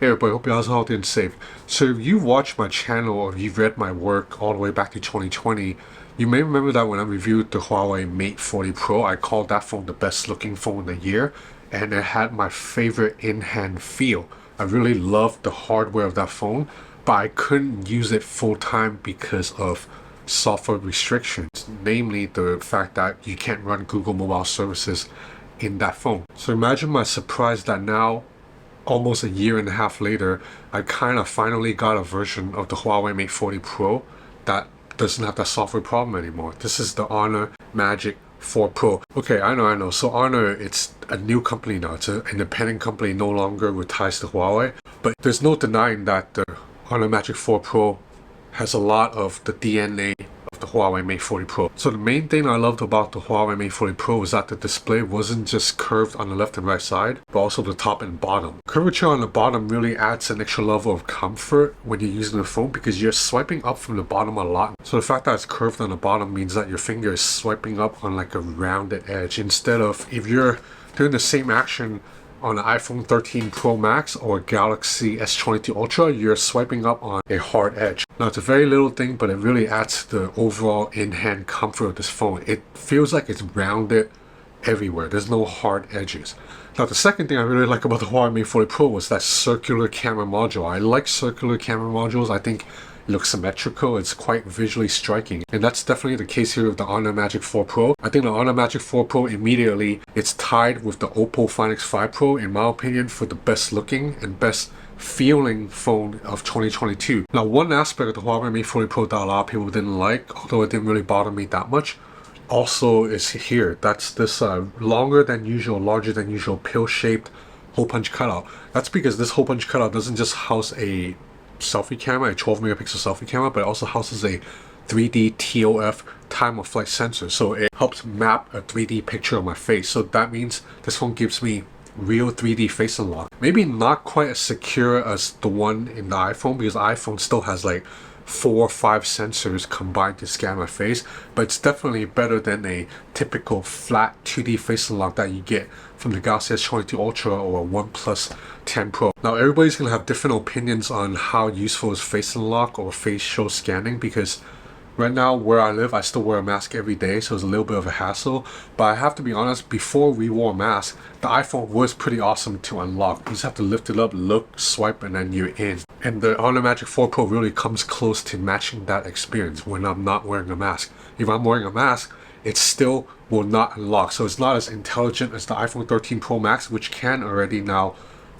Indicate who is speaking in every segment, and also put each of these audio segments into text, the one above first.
Speaker 1: Hey everybody, hope you guys are healthy and safe. So if you've watched my channel or you've read my work all the way back to 2020, you may remember that when I reviewed the Huawei Mate 40 Pro, I called that phone the best looking phone in the year, and it had my favorite in-hand feel. I really loved the hardware of that phone, but I couldn't use it full time because of software restrictions, namely the fact that you can't run Google mobile services in that phone. So imagine my surprise that now, almost a year and a half later, I kind of finally got a version of the Huawei Mate 40 Pro that doesn't have that software problem anymore. This is the Honor Magic 4 Pro. Okay, I know. So Honor, it's a new company now. It's an independent company, no longer with ties to Huawei. But there's no denying that the Honor Magic 4 Pro has a lot of the DNA of the Huawei Mate 40 Pro. So the main thing I loved about the Huawei Mate 40 Pro is that the display wasn't just curved on the left and right side, but also the top and bottom. Curvature on the bottom really adds an extra level of comfort when you're using the phone because you're swiping up from the bottom a lot. So the fact that it's curved on the bottom means that your finger is swiping up on like a rounded edge instead of if you're doing the same action on an iPhone 13 Pro Max or Galaxy S22 Ultra, you're swiping up on a hard edge. Now it's a very little thing, but it really adds to the overall in-hand comfort of this phone. It feels like it's rounded everywhere. There's no hard edges. Now the second thing I really like about the Huawei Mate 40 Pro was that circular camera module. I like circular camera modules. I think it looks symmetrical, it's quite visually striking, and that's definitely the case here with the Honor Magic 4 Pro. I think the Honor Magic 4 Pro immediately, it's tied with the Oppo Find X5 Pro in my opinion for the best looking and best feeling phone of 2022. Now one aspect of the Huawei Mate 40 Pro that a lot of people didn't like, although it didn't really bother me that much, also is here. That's this longer than usual, larger than usual pill-shaped hole punch cutout. That's because this hole punch cutout doesn't just house a selfie camera, a 12 megapixel selfie camera, but it also houses a 3D TOF time of flight sensor. So it helps map a 3D picture of my face. So that means this phone gives me real 3D face unlock. Maybe not quite as secure as the one in the iPhone because the iPhone still has like 4 or 5 sensors combined to scan my face, but it's definitely better than a typical flat 2D face unlock that you get from the Galaxy S22 Ultra or OnePlus 10 Pro. Now everybody's gonna have different opinions on how useful is face unlock or facial scanning because right now where I live I still wear a mask every day, so it's a little bit of a hassle. But I have to be honest, before we wore masks, the iPhone was pretty awesome to unlock. You just have to lift it up, look, swipe, and then you're in. And the Honor Magic 4 Pro really comes close to matching that experience when I'm not wearing a mask. If I'm wearing a mask, it still will not unlock. So it's not as intelligent as the iPhone 13 Pro Max, which can already now,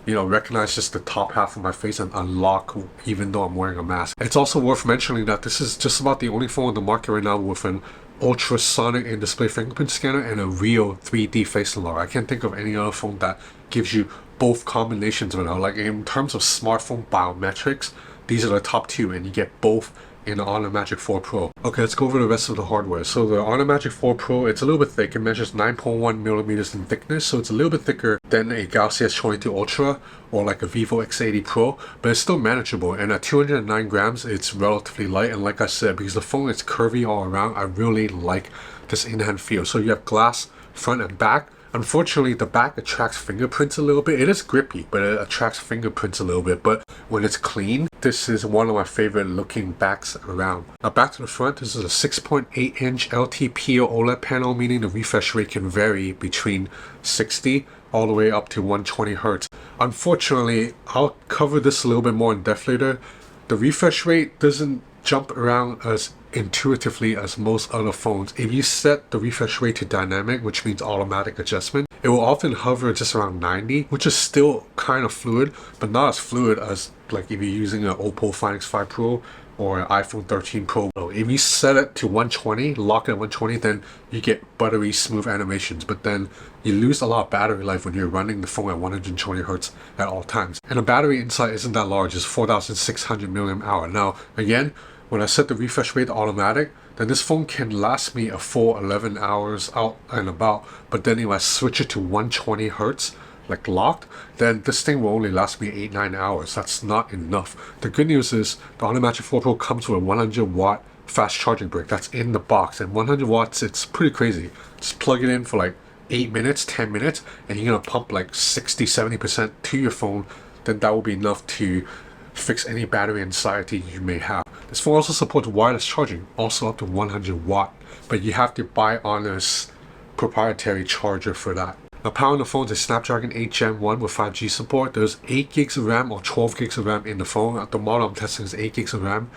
Speaker 1: you know, recognize just the top half of my face and unlock even though I'm wearing a mask. It's also worth mentioning that this is just about the only phone on the market right now with an ultrasonic in-display fingerprint scanner and a real 3D face unlock. I can't think of any other phone that gives you both combinations right now. Like in terms of smartphone biometrics, these are the top two and you get both in the Honor Magic 4 Pro. Okay, let's go over the rest of the hardware. So the Honor Magic 4 Pro, it's a little bit thick. It measures 9.1 millimeters in thickness, so it's a little bit thicker than a Galaxy S22 Ultra or like a Vivo X80 Pro, but it's still manageable. And at 209 grams, it's relatively light. And like I said, because the phone is curvy all around, I really like this in-hand feel. So you have glass front and back. Unfortunately, the back attracts fingerprints a little bit. It is grippy, but it attracts fingerprints a little bit. But when it's clean, this is one of my favorite looking backs around. Now back to the front, this is a 6.8 inch LTPO OLED panel, meaning the refresh rate can vary between 60 all the way up to 120 Hertz. Unfortunately, I'll cover this a little bit more in depth later. The refresh rate doesn't jump around as intuitively as most other phones. If you set the refresh rate to dynamic, which means automatic adjustment, it will often hover just around 90, which is still kind of fluid, but not as fluid as like if you're using an Oppo Find X5 Pro or an iPhone 13 Pro. If you set it to 120, lock it at 120, then you get buttery smooth animations, but then you lose a lot of battery life when you're running the phone at 120 Hertz at all times. And the battery inside isn't that large, it's 4,600 milliamp hour. Now again, when I set the refresh rate to automatic, then this phone can last me a full 11 hours out and about. But then if I switch it to 120 Hertz, like locked, then this thing will only last me 8-9 hours. That's not enough. The good news is the Honor Magic 4 Pro comes with a 100 watt fast charging brick that's in the box, and 100 watts, it's pretty crazy. Just plug it in for like 8 minutes, 10 minutes, and you're gonna pump like 60-70% to your phone then that will be enough to fix any battery anxiety you may have. This phone also supports wireless charging, also up to 100 watt, but you have to buy Honor's proprietary charger for that. Now, powering the phone is a Snapdragon 8 Gen 1 with 5G support. There's 8 gigs of RAM or 12 gigs of RAM in the phone. The model I'm testing is 8 gigs of RAM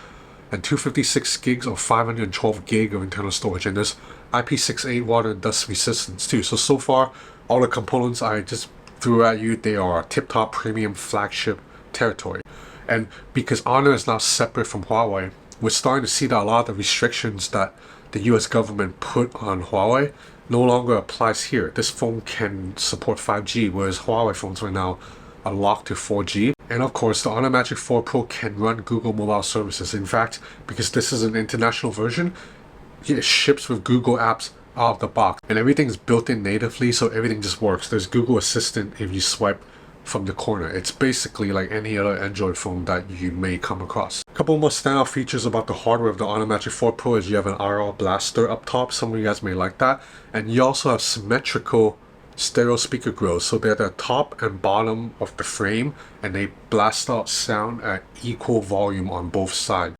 Speaker 1: and 256 gigs or 512 gig of internal storage. And there's IP68 water and dust resistance too. So far, all the components I just threw at you, they are tip-top premium flagship territory. And because Honor is now separate from Huawei, we're starting to see that a lot of the restrictions that the US government put on Huawei no longer applies here. This phone can support 5G, whereas Huawei phones right now are locked to 4G. And of course, the Honor Magic 4 Pro can run Google mobile services. In fact, because this is an international version, it ships with Google apps out of the box. And everything's built in natively, so everything just works. There's Google Assistant if you swipe from the corner. It's basically like any other Android phone that you may come across. A couple more standout features about the hardware of the Honor Magic 4 Pro is you have an IR blaster up top. Some of you guys may like that. And you also have symmetrical stereo speaker grills. So they're at the top and bottom of the frame and they blast out sound at equal volume on both sides.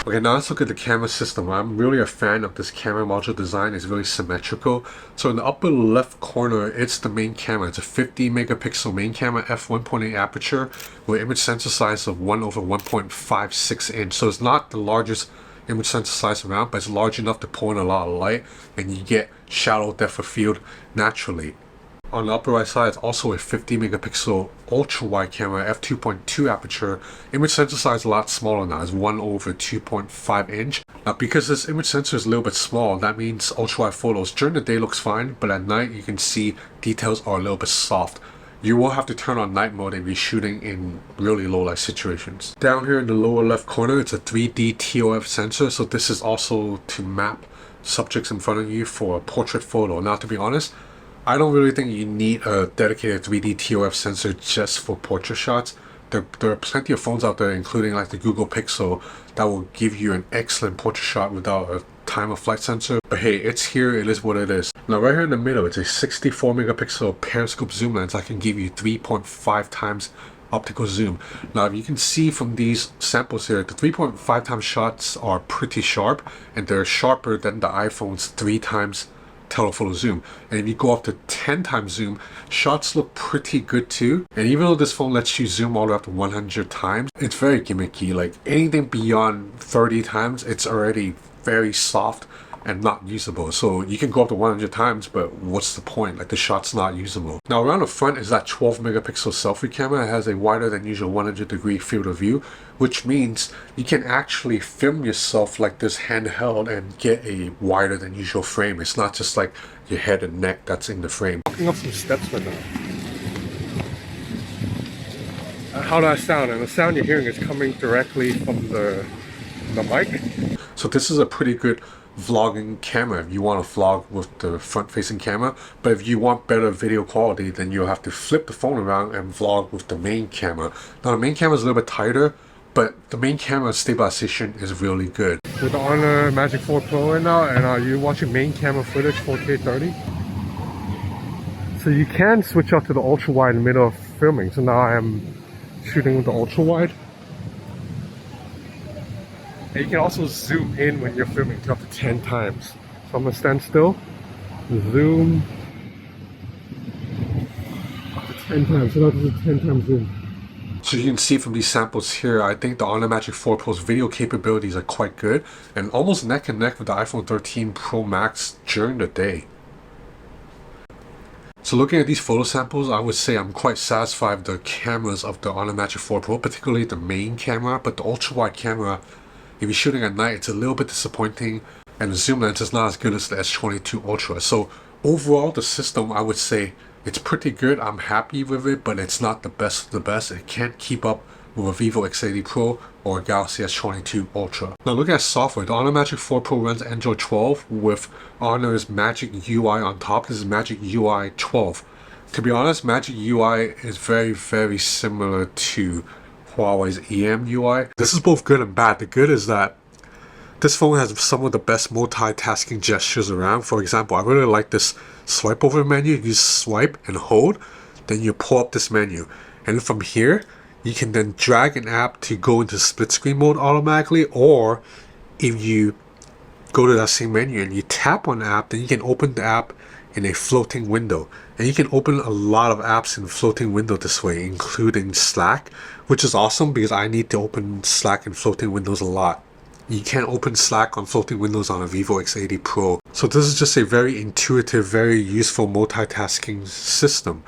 Speaker 1: Okay, now let's look at the camera system. I'm really a fan of this camera module design. It's really symmetrical. So in the upper left corner, it's the main camera. It's a 50 megapixel main camera, f1.8 aperture with image sensor size of 1/1.56 inch. So it's not the largest image sensor size around, but it's large enough to pull in a lot of light and you get shallow depth of field naturally. On the upper right side, it's also a 50 megapixel ultra wide camera, f2.2 aperture. Image sensor size is a lot smaller now, it's 1/2.5 inch. Now because this image sensor is a little bit small, that means ultra wide photos during the day looks fine, but at night you can see details are a little bit soft. You will have to turn on night mode if you're shooting in really low light situations. Down here in the lower left corner, it's a 3D TOF sensor, so this is also to map subjects in front of you for a portrait photo. Now to be honest, I don't really think you need a dedicated 3D TOF sensor just for portrait shots. There are plenty of phones out there, including like the Google Pixel, that will give you an excellent portrait shot without a time of flight sensor. But hey, it's here, it is what it is. Now right here in the middle, it's a 64 megapixel periscope zoom lens that can give you 3.5 times optical zoom. Now if you can see from these samples here, the 3.5 times shots are pretty sharp and they're sharper than the iPhone's 3 times telephoto zoom. And if you go up to 10 times zoom, shots look pretty good too. And even though this phone lets you zoom all the way up to 100 times, it's very gimmicky. Like anything beyond 30 times, it's already very soft and not usable. So you can go up to 100 times, but what's the point? Like the shot's not usable. Now around the front is that 12 megapixel selfie camera. It has a wider than usual 100-degree field of view, which means you can actually film yourself like this handheld and get a wider than usual frame. It's not just like your head and neck that's in the frame. Walking up some steps right now. How does that sound? And the sound you're hearing is coming directly from the mic. So this is a pretty good vlogging camera if you want to vlog with the front facing camera, but if you want better video quality, then you'll have to flip the phone around and vlog with the main camera. Now the main camera is a little bit tighter, but the main camera stabilization is really good. With the Honor Magic 4 Pro right now, and you're watching main camera footage 4K 30. So you can switch out to the ultra wide in the middle of filming. So now I am shooting with the ultra wide. And you can also zoom in when you're filming to up to 10 times. So I'm gonna stand still, zoom up to 10 times. So that is a 10 times zoom. So you can see from these samples here, I think the Honor Magic 4 Pro's video capabilities are quite good and almost neck and neck with the iPhone 13 Pro Max during the day. So looking at these photo samples, I would say I'm quite satisfied with the cameras of the Honor Magic 4 Pro, particularly the main camera, but the ultra wide camera, if you're shooting at night, it's a little bit disappointing and the zoom lens is not as good as the S22 Ultra. So overall, the system, I would say it's pretty good. I'm happy with it, but it's not the best of the best. It can't keep up with a Vivo X80 Pro or a Galaxy S22 Ultra. Now looking at software, the Honor Magic 4 Pro runs Android 12 with Honor's Magic UI on top. This is Magic UI 12. To be honest, Magic UI is very, very similar to Huawei's EM UI. This is both good and bad. The good is that This phone has some of the best multitasking gestures around. For example, I really like this swipe over menu. You swipe and hold, then you pull up this menu. And from here, you can then drag an app to go into split screen mode automatically, or if you go to that same menu and you tap on the app, then you can open the app in a floating window. And you can open a lot of apps in floating window this way, including Slack, which is awesome because I need to open Slack in floating windows a lot. You can't open Slack on floating windows on a Vivo X80 Pro. So this is just a very intuitive, very useful multitasking system.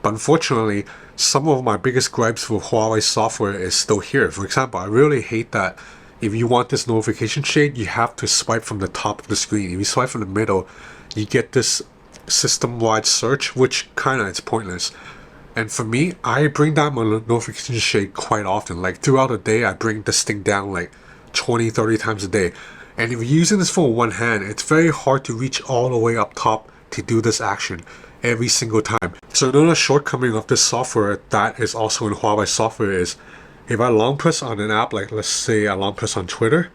Speaker 1: But unfortunately, some of my biggest gripes with Huawei software is still here. For example, I really hate that if you want this notification shade, you have to swipe from the top of the screen. If you swipe from the middle, you get this system-wide search, which kinda is pointless. And for me, I bring down my notification shade quite often. Like throughout the day, I bring this thing down like 20-30 times a day. And if you're using this phone with one hand, it's very hard to reach all the way up top to do this action every single time. So another shortcoming of this software that is also in Huawei software is if I long press on an app, like let's say I long press on Twitter,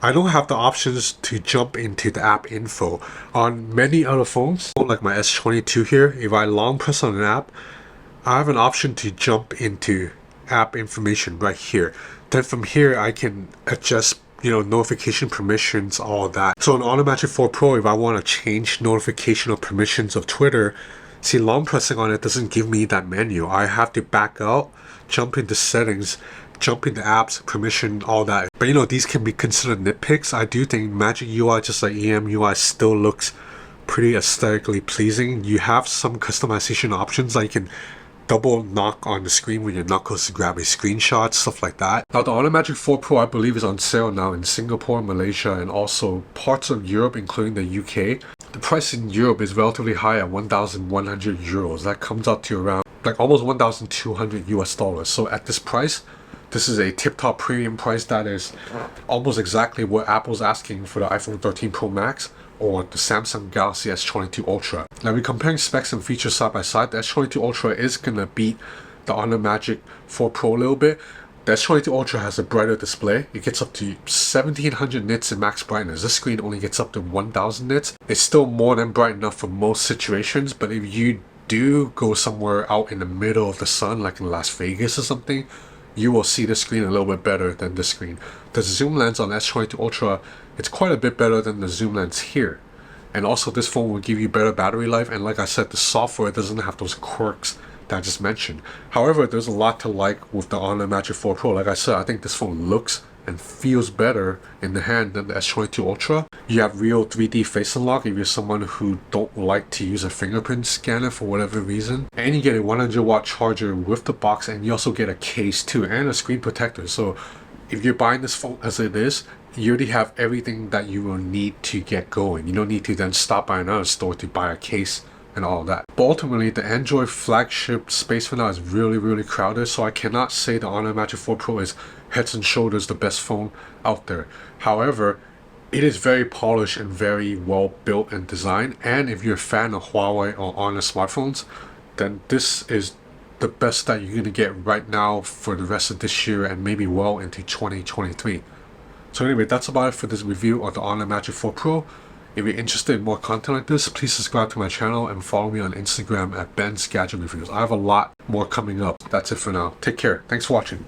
Speaker 1: I don't have the options to jump into the app info. On many other phones, like my S22 here, if I long press on an app, I have an option to jump into app information right here. Then from here, I can adjust, notification permissions, all that. So on the Magic 4 Pro, if I want to change notification or permissions of Twitter, see, long pressing on it doesn't give me that menu. I have to back out, jump into settings, jump into apps, permission, all that. But these can be considered nitpicks. I do think Magic UI, just like EM UI, still looks pretty aesthetically pleasing. You have some customization options, like you can double knock on the screen with your knuckles to grab a screenshot, stuff like that. Now the Honor Magic 4 Pro I believe is on sale now in Singapore, Malaysia, and also parts of Europe, including the UK. The price in Europe is relatively high at 1,100 euros. That comes out to around like almost 1,200 US dollars. So at this price, this is a tip-top premium price that is almost exactly what Apple's asking for the iPhone 13 Pro Max or the Samsung Galaxy S22 Ultra. Now we're comparing specs and features side by side. The S22 Ultra is gonna beat the Honor Magic 4 Pro a little bit. The S22 Ultra has a brighter display. It gets up to 1700 nits in max brightness. This screen only gets up to 1000 nits. It's still more than bright enough for most situations, but if you do go somewhere out in the middle of the sun, like in Las Vegas or something, you will see the screen a little bit better than this screen. The zoom lens on S22 Ultra, it's quite a bit better than the zoom lens here. And also this phone will give you better battery life, and like I said, the software doesn't have those quirks that I just mentioned. However, there's a lot to like with the Honor Magic 4 Pro. Like I said, I think this phone looks and feels better in the hand than the S22 Ultra. You have real 3D face unlock if you're someone who don't like to use a fingerprint scanner for whatever reason. And you get a 100-watt charger with the box, and you also get a case too, and a screen protector. So if you're buying this phone as it is, you already have everything that you will need to get going. You don't need to then stop by another store to buy a case and all of that. But ultimately, the Android flagship space for now is really crowded, so I cannot say the Honor Magic 4 Pro is heads and shoulders the best phone out there. However, it is very polished and very well built and designed, and if you're a fan of Huawei or Honor smartphones, then this is the best that you're going to get right now for the rest of this year and maybe well into 2023. So anyway, that's about it for this review of the Honor Magic 4 Pro. If you're interested in more content like this, please subscribe to my channel and follow me on Instagram at Ben's Gadget Reviews. I have a lot more coming up. That's it for now. Take care. Thanks for watching.